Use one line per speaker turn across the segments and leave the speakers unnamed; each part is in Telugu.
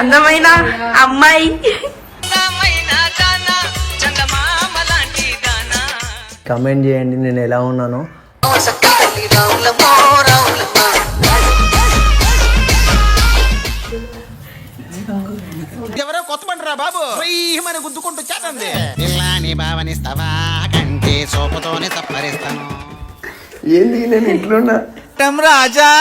అందమైన అమ్మాయి.
కమెంట్ చేయండి నేను ఎలా ఉన్నానో.
ఎవరో కొత్త పంటరా బాబు మన గుద్దుకుంటూ చేతంది ఇల్లాని భావనిస్తావా కంటే సోపుతోనే సప్పరిస్తాను.
ఏంది నేను ఇట్లున్నా
రాజా.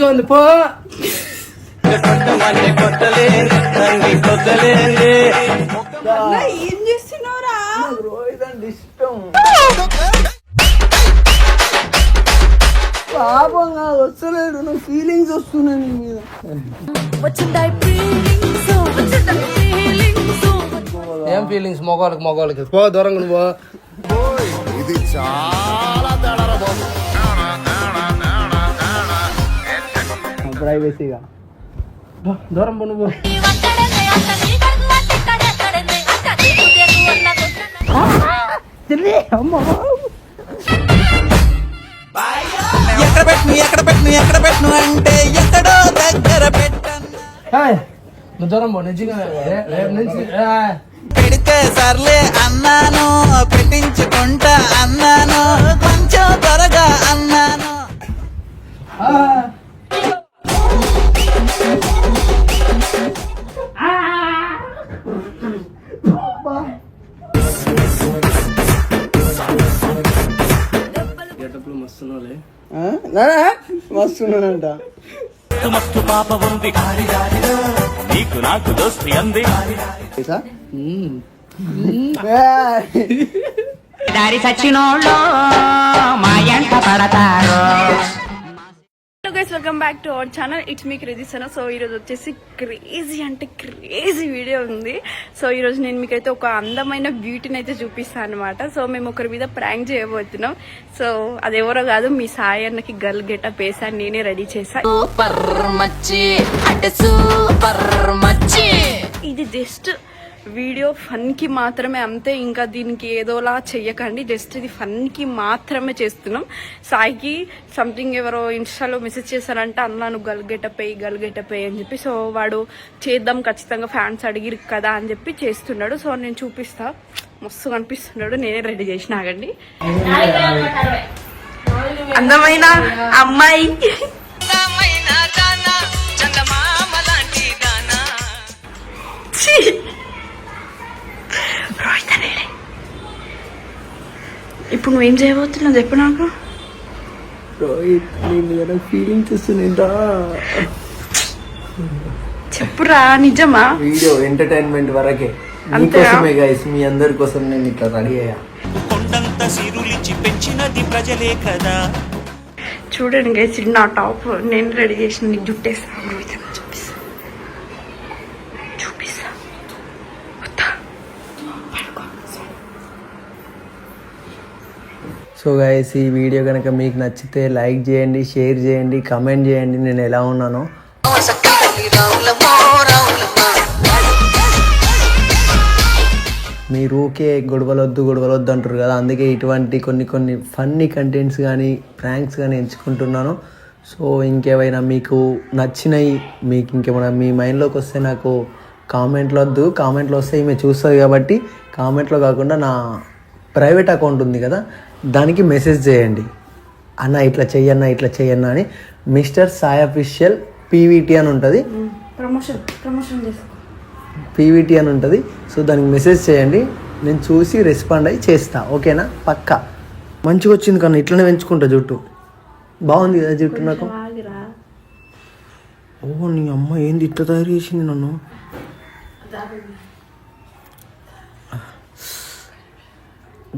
ఉంది పో.
ఏం చేస్తున్నావురా?
ఇష్టం పాపంగా వస్తలేడు, నువ్వు ఫీలింగ్స్ వస్తున్నాయి నీ మీద. ఏం ఫీలింగ్స్? మొగాళ్ళకి పో, దూరంగా నువ్వు.
ఇది చాలా తేడా బాబు.
ప్రైవసీగా దూరం పో నువ్వు.
ఎక్కడ పెట్టను అంటే ఎక్కడో దగ్గర పెట్టను.
నువ్వు దూరం పో నిజంగా. రేపు నుంచి
పెడితే సర్లే అన్నాను, పెట్టించుకుంటా అన్నాను, కొంచెం త్వరగా అన్నాను.
మస్తున్నానంట.
మస్తు పాప ఉంది నీకు నాకు దోస్తి అంది.
దారి సచ్చినోళ్ళు మా ఎంట పడతారు. Welcome back to our channel. It's me crazy Sana. So ఈరోజు వచ్చేసి క్రేజీ అంటే క్రేజీ వీడియో ఉంది. సో ఈరోజు నేను మీకైతే ఒక అందమైన బ్యూటీని అయితే చూపిస్తాను అనమాట. సో మేము ఒకరి మీద ప్రాంక్ చేయబోతున్నాం. సో అది ఎవరో కాదు, మీ సాయి అన్నకి గర్ల్ గెటప్ వేసాను, నేనే రెడీ చేశాను. ఇది జస్ట్ వీడియో ఫన్ కి మాత్రమే, అంతే. ఇంకా దీనికి ఏదోలా చెయ్యకండి, జస్ట్ ఇది ఫన్ కి మాత్రమే చేస్తున్నాం. సాయికి సంథింగ్ ఎవరో ఇన్స్టాలో మెసేజ్ చేశారంటే అన్నాను గర్ల్ గెటప్ అని చెప్పి. సో వాడు చేద్దాం ఖచ్చితంగా, ఫ్యాన్స్ అడిగిరు కదా అని చెప్పి చేస్తున్నాడు. సో నేను చూపిస్తా, మస్తు కనిపిస్తున్నాడు, నేనే రెడీ చేసిన. ఆగండి. అందమైన అమ్మాయి. ఇప్పుడు నువ్వేం చేయబోతున్నావు చెప్పు నాకు.
రోహిత్ నేను ఫీలింగ్స్ వస్తున్నాయిరా.
చెప్పురా, నిజమా?
వీడియో ఎంటర్టైన్మెంట్ వరకే, మీకోసమే గైస్, మీ అందరి కోసం నేను ఇట్లా రెడీ అయ్యా.
కొండంత సిరులిచి పెంచినది ప్రజలే కదా.
చూడండి గైస్, ఇది నా టాప్, నేను రెడీ చేసిన. నీకు జుట్టేస్తా, చూపిస్తా.
సో గైస్, ఈ వీడియో కనుక మీకు నచ్చితే లైక్ చేయండి, షేర్ చేయండి, కమెంట్ చేయండి నేను ఎలా ఉన్నానో. మీరు ఊకే గొడవలొద్దు అంటారు కదా, అందుకే ఇటువంటి కొన్ని ఫన్నీ కంటెంట్స్ కానీ ప్రాంక్స్ కానీ ఎంచుకుంటున్నాను. సో ఇంకేమైనా మీకు నచ్చినవి, మీకు ఇంకేమైనా మీ మైండ్లోకి వస్తే నాకు కామెంట్లో వస్తే ఈమె చూస్తుంది కాబట్టి, కామెంట్లో కాకుండా నా ప్రైవేట్ అకౌంట్ ఉంది కదా, దానికి మెసేజ్ చేయండి. అన్న ఇట్లా చెయ్యన్నా అని. మిస్టర్ సాయి అఫీషియల్ పీవీటీ అని ఉంటుంది,
ప్రమోషన్ చేసుకో.
పీవీటీ అని ఉంటుంది. సో దానికి మెసేజ్ చేయండి, నేను చూసి రెస్పాండ్ అయ్యి చేస్తా. ఓకేనా? పక్కా. మంచిగా వచ్చింది కన్నా, ఇట్లనే పెంచుకుంటా జుట్టు. బాగుంది కదా జుట్టు నాకు. ఓ నీ అమ్మ ఏంది ఇట్లా తయారు చేసింది నన్ను.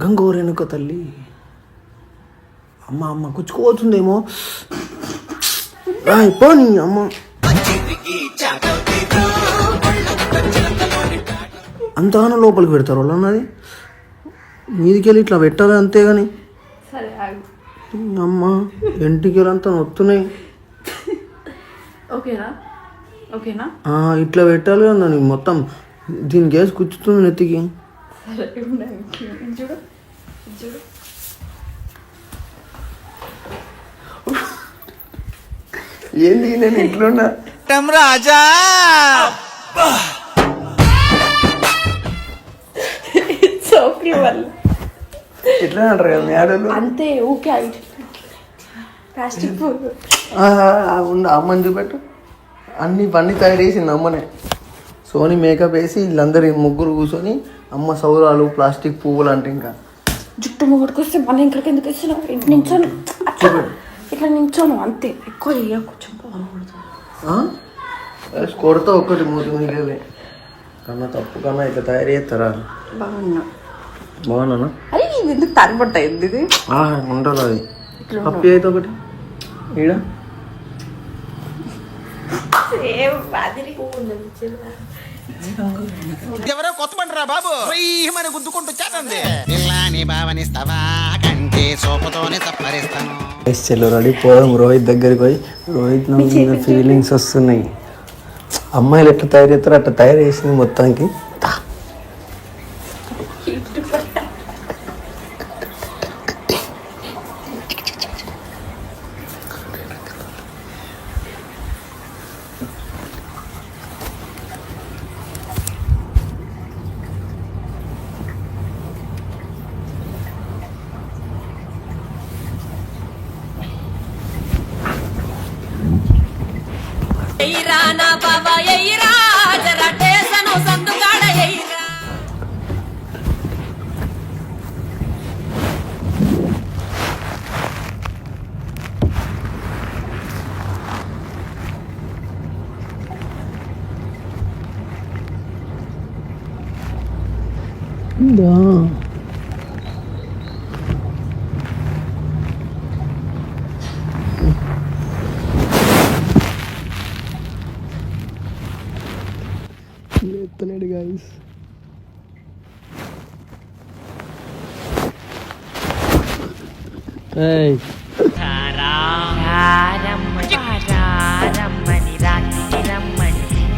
గంగోరేనుక తల్లి. అమ్మ కుచ్చుకోవచ్చుందేమో. పోనీ అమ్మ. అంతగానో లోపలికి పెడతారు వాళ్ళు అన్నది. మీదికి వెళ్ళి ఇట్లా పెట్టాలి అంతేగాని. అమ్మ ఎంటికి అంతా నొత్తున్నాయి.
ఓకేనా? ఓకేనా?
ఇట్లా పెట్టాలి కదా నీకు మొత్తం దీని గ్యాస్ కూర్చుతుంది నెత్తికి.
చూడు చూడు
ఏంది నేను ఇట్లున్నా
రాజా
సోఫీ వల్ల
ఎట్లా అంటారు కదా మేడలు
అంతే. ఊకే ప్లాస్టిక్
అమ్మని చూపెట్టు అన్ని తయారు చేసింది అమ్మనే. సోని మేకప్ వేసి వీళ్ళందరి ముగ్గురు కూర్చొని అమ్మ సౌరాలు ప్లాస్టిక్ పువ్వులు అంటే ఇంకా
జుట్టు ముగ్గురికి వస్తే మళ్ళీ ఇంకొకరికి ఎందుకు ఇస్తున్నావు? నించోను ఇట్లా నించోను అంతే, ఎక్కువ చెయ్య కొంచెం
కొడతా ఒక్కటి మూతి మీదే కన్నా తప్పు కన్నా ఇట్లా తయారు చేస్తారా? బాగున్నా
అరే ఇది ఎందుకు తరబట్ట ఇది
ఉంటుంది అది పప్పి అయితే ఒకటి ఈడ
ఎవరో కొత్త పంటరా బాబు మన గుద్దుకుంటూ చేతంది పిల్లాని భావనిస్తావా కంటే సోపుతోనే సప్పరిస్తాను.
రెడీ పోదాం రోహిత్ దగ్గరికి పోయి. రోహిత్ నా ఫీలింగ్స్ వస్తున్నాయి. అమ్మాయిలు ఎట్లా తయారు చేస్తారో అట్లా తయారు చేసింది మొత్తానికి. ఎత్తలేడు గైస్.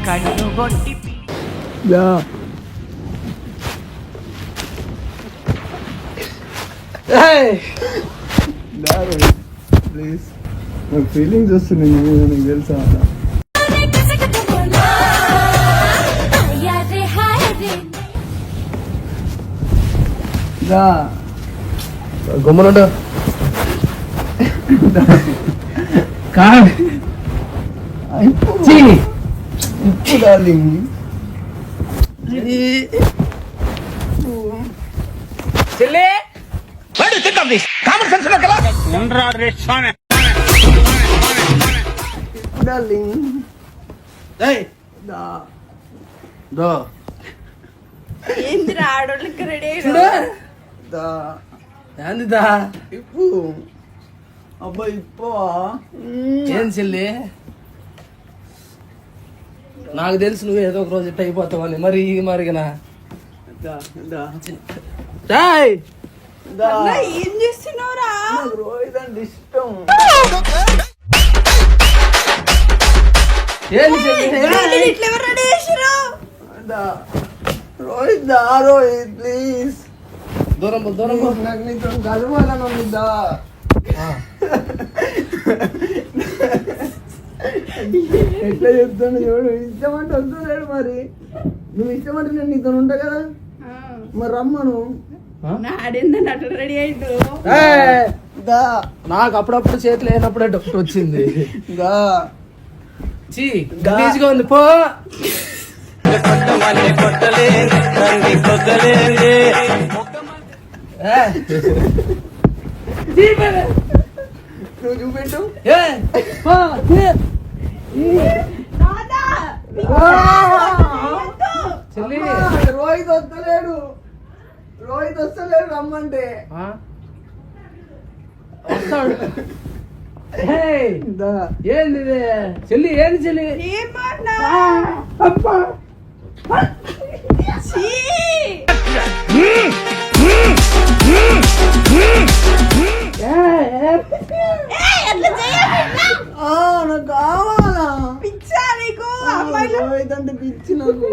కన్నుగొట్టి
ప్లీజ్ నాకు ఫీలింగ్స్ వస్తున్నాయి నీకు తెలుసా? గుమ్మనుండ డార్లింగ్
ఏంది ఆడోళ్ళకి రెడీ
ఏందిదా ఇప్పు అబ్బా ఇప్పవా ఏం చెల్లి? నాకు తెలుసు నువ్వు ఏదో ఒక రోజు ఇట్ట అయిపోతావని. మరి మరిగినా
ఏం చేస్తున్నావురా?
రోహిత్ అంటే ఇష్టం. ఏంది
ఇట్లా ఎవరు రెడీ చేసారు?
రోహిత్ దా రోహిత్ ప్లీజ్ దూరం దూరం నాకు నీతో కలవాలను ఉందా? ఎట్లా చెప్తాను చూడు. ఇష్టం అంటే వస్తున్నాడు. మరి నువ్వు ఇష్టం అంటే నేను నీతో ఉంటా కదా. మరి రమ్మను.
రెడీ అయిండు.
నాకు అప్పుడప్పుడు చేతులు లేనప్పుడే డౌట్ వచ్చింది. గలీజ్గా ఉంది పో. నువ్వు చూపెట్టు. రోహిత్ వస్తలేడు. రోహిత్ వస్తలేడు రమ్మంటే. వస్తాడు. ఏంది చెల్లి? ఏంది చెల్లి? నాకు కావాలా?
పిచ్చా నీకు?
పిచ్చి నాకు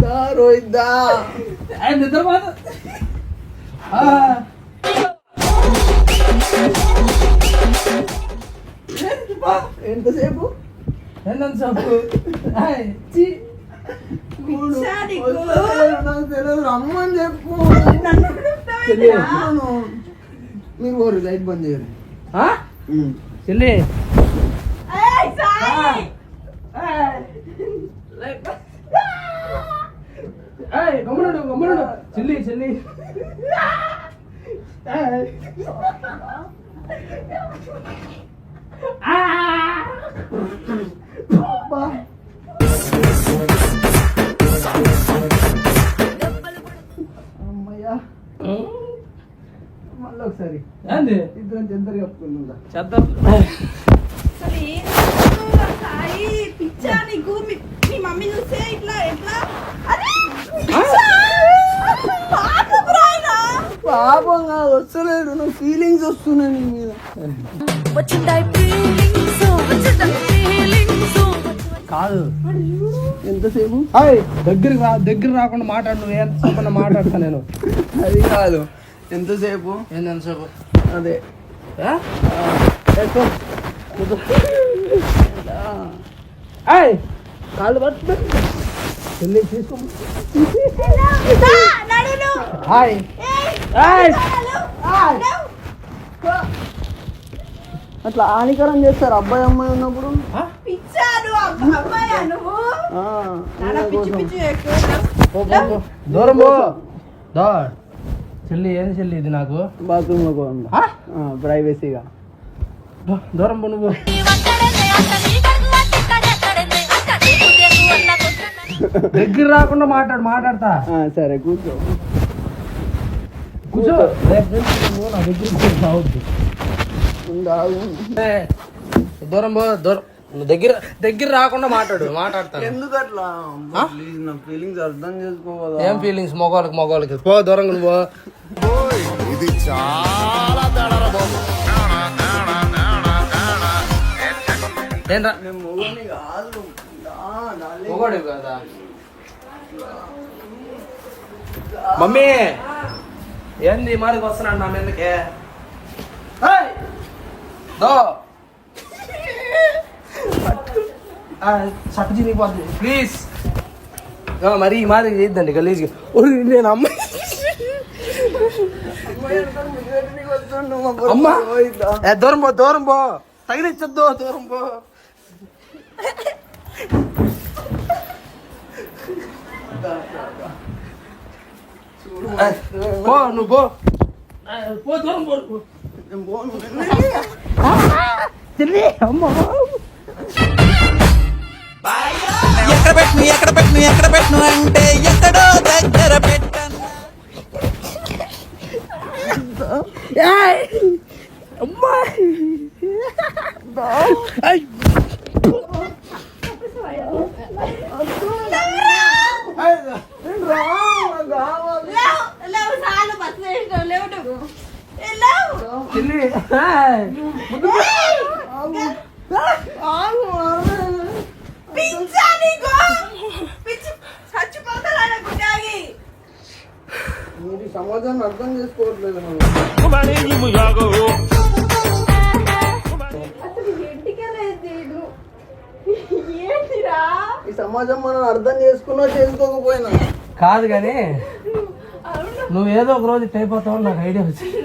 దా రోహిత్ దా ఎంతసేపు నాకు తెలియదు రమ్మని చెప్పు మీరు ఓరు లైట్ బంద్ చేయరు
చెల్లి గమ్ముడు చెల్లి చెల్లి
అమ్మయ్యా మళ్ళీ ఒకసారి
ఏంది
ఇద్దరం చెద్దరు కప్పుకుందా
చేద్దాం
అసలు ఏం చేస్తున్నావురా సాయి? పిచ్చా నీకు? మీ మమ్మీ చూస్తే ఇట్లా ఎట్లా? అరే పాపం రాయన.
పాపం కాదు వస్తలేడు నాకు ఫీలింగ్స్ వస్తున్నాయి నీ మీద
కాదు
ఎంతసేపు
దగ్గర రాకుండా మాట్లాడు నువ్వు ఏం చెప్పకుండా మాట్లాడతా నేను
అది కాదు ఎంతసేపు
ఏందసేపు
అదే
కాళ్ళు పట్టు చెల్లి తీసుకో
అట్లా హానికరం చేస్తారు అబ్బాయి అమ్మాయి ఉన్నప్పుడు
పిచ్చా నువ్వు? అమ్మాయా నువ్వు? నాన్న పిచ్చి పిచ్చి ఎక్కువ.
దూరం పో దా చెల్లి ఏంది చెల్లి ఇది నాకు
బాత్రూమ్ లో ప్రైవసీగా
దూరం పో నువ్వు దగ్గర రాకుండా మాట్లాడతా
సరే కూర్చో
కూర్చో రేపు నుంచి నువ్వు నా దగ్గర రావద్దు దూరం పో దూరం నువ్వు దగ్గర రాకుండా మాట్లాడతాను
ఎందుకు అట్లా ప్లీజ్ నా ఫీలింగ్స్ అర్థం చేసుకోవద్దా
ఏం ఫీలింగ్స్ మగవాళ్ళకి పో దూరంగా నువ్వు
ఇది చాలా తేడారా బాబు.
ఏంట్రా
నేను మొగని కాదు
మొగోడు కదా మమ్మీ ఏంది మాదికి వస్తున్నాడు నా మీదకే దో సట్టు చినిగిపోద్ది ప్లీజ్ మరి ఈ మాదిరి చేయొద్దండి గలీజ్గా నేను అమ్మాయి అమ్మా దూరం పో తగిలిచ్చద్దు దూరం పో పో నువ్వు పో దూరం పో అమ్మా
ఎక్కడ పెట్టను అంటే ఎక్కడో దగ్గర పెట్టను.
మీరు సమాజాన్ని అర్థం చేసుకోవట్లేదు ఈ సమాజం మనం అర్థం చేసుకున్నా చేసుకోకపోయినా
కాదు కానీ నువ్వు ఏదో ఒక రోజు అయిపోతావు నాకు ఐడియా వచ్చింది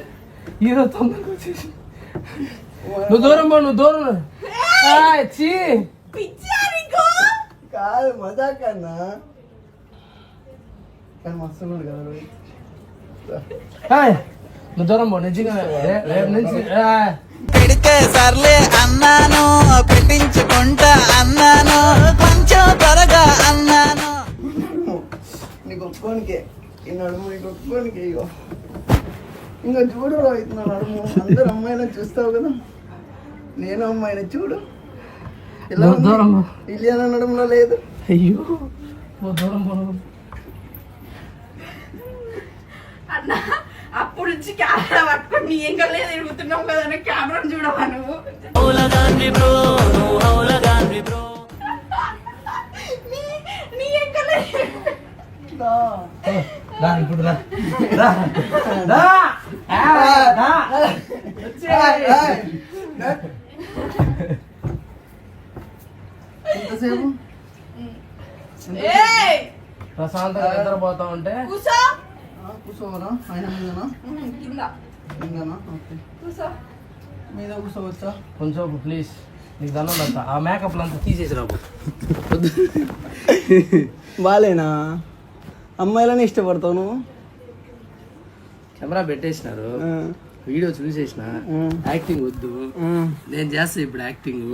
ఈరోజు తొందరగా వచ్చేసి నువ్వు దూరం చీ
కాదు మజాక్ అన్నా కానీ మస్తు ఉన్నాడు కదా రోహిత్.
నువ్వు దూరం పో నిజంగా రేపు నుంచి
పెడితే సర్లే అన్నాను, పెట్టించుకుంటా అన్నాను, కొంచెం త్వరగా అన్నాను.
నీకు ఒప్పుకోనికే ఈ నడుము నీకు ఒప్పుకోనికే ఇగో ఇంకా చూడు రోహిత్ నా నడుము అందరు అమ్మాయిని చూస్తావు కదా నేను అమ్మాయిని చూడు ఎలా
దూరం
ఇలియానా నడుములో లేదు
అయ్యో దూరం పో
అన్న అప్పుడు నుంచి కెమెరా పట్టుకొని నీ ఎంకలే తిరుగుతున్నావు కదా కెమెరాను చూడవా నువ్వు నీ ఎంకలే
రా ఇప్పుడు రా రా రా రా
ఎంతసేపు
ఏయ్
ప్రశాంతంగా నిద్రపోతా ఉంటే
కూసో
కూర్చోవరా ఆయన మీదనా
కింద
కిందనా ఓకే
కూసో
మీద కూర్చోవచ్చా
కొంచెం ప్లీజ్ నీకు దండం అంతా ఆ మేకప్ అంతా తీసేసి రాబు
బాలేనా అమ్మాయిలని ఇష్టపడతావు నువ్వు
కెమెరా పెట్టేసినారు వీడియో చూసేసిన యాక్టింగ్ వద్దు నేను చేస్తా ఇప్పుడు యాక్టింగ్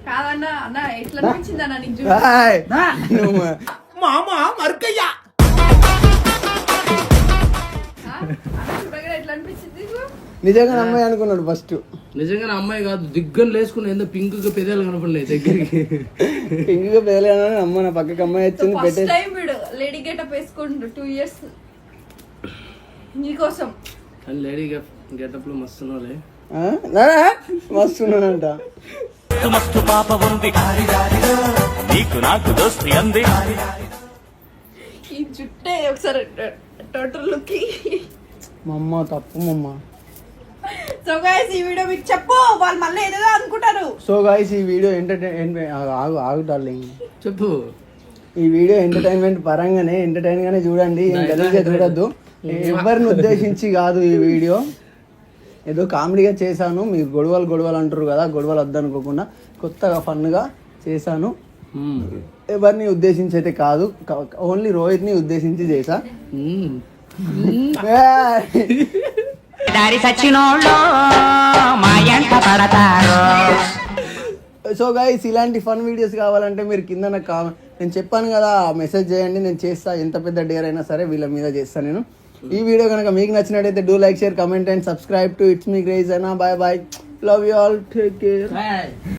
కాదన్నా అన్న ఎట్లా అనిపించింది అన్న నీకు
మామ మరుకయ్యా
చూడగా ఎట్లా అనిపించింది నీకు?
నిజంగా అమ్మాయి అనుకున్నాడు ఫస్ట్
నిజంగా అమ్మాయి కాదు దిగ్గలు వేసుకుని ఏందో పింక్ పెదాలు కనపడలేదు దగ్గరికి
ఇంకొక పేర్లేనా అమ్మ నా పక్కకి అమ్మాయి వచ్చింది
ఫస్ట్
పెట్టే
టైం వీడు లేడీ గెటప్ వేసుకుంటు 2 years నీకోసం
కానీ లేడీ గెటప్ లో మస్తున్నాలే
మస్తు ఉన్నానంట
మస్తు పాప ఉంది నీకు నాకు దోస్తి అంది
ఈ జుట్టే ఒకసారి టోటల్ లుక్
మా అమ్మ తప్పు మా అమ్మ
సో గైస్ ఈ వీడియో మీకు చెప్పు వాళ్ళు మళ్ళీ ఏదో అనుకుంటారు
సో గాయ్స్ ఈ వీడియో ఆగు డార్లింగ్
చెప్పు
ఈ వీడియో ఎంటర్టైన్మెంట్ పరంగానే ఎంటర్టైన్ గానే చూడండి ఏం గలీజ్గా చూడొద్దు ఎవరిని ఉద్దేశించి కాదు ఈ వీడియో ఏదో కామెడీగా చేశాను మీరు గొడవలు అంటారు కదా గొడవలు వద్దనుకోకుండా కొత్తగా ఫన్గా చేశాను ఎవరిని ఉద్దేశించి అయితే కాదు ఓన్లీ రోహిత్ని ఉద్దేశించి చేశా సో గైస్ ఇలాంటి ఫన్ వీడియోస్ కావాలంటే మీరు కింద నాకు నేను చెప్పాను కదా మెసేజ్ చేయండి నేను చేస్తా ఎంత పెద్ద డేర్ అయినా సరే వీళ్ళ మీద చేస్తాను నేను ఈ వీడియో కనుక మీకు నచ్చినట్టయితే do like share comment and subscribe to it's me craze అయినా bye bye love you all take care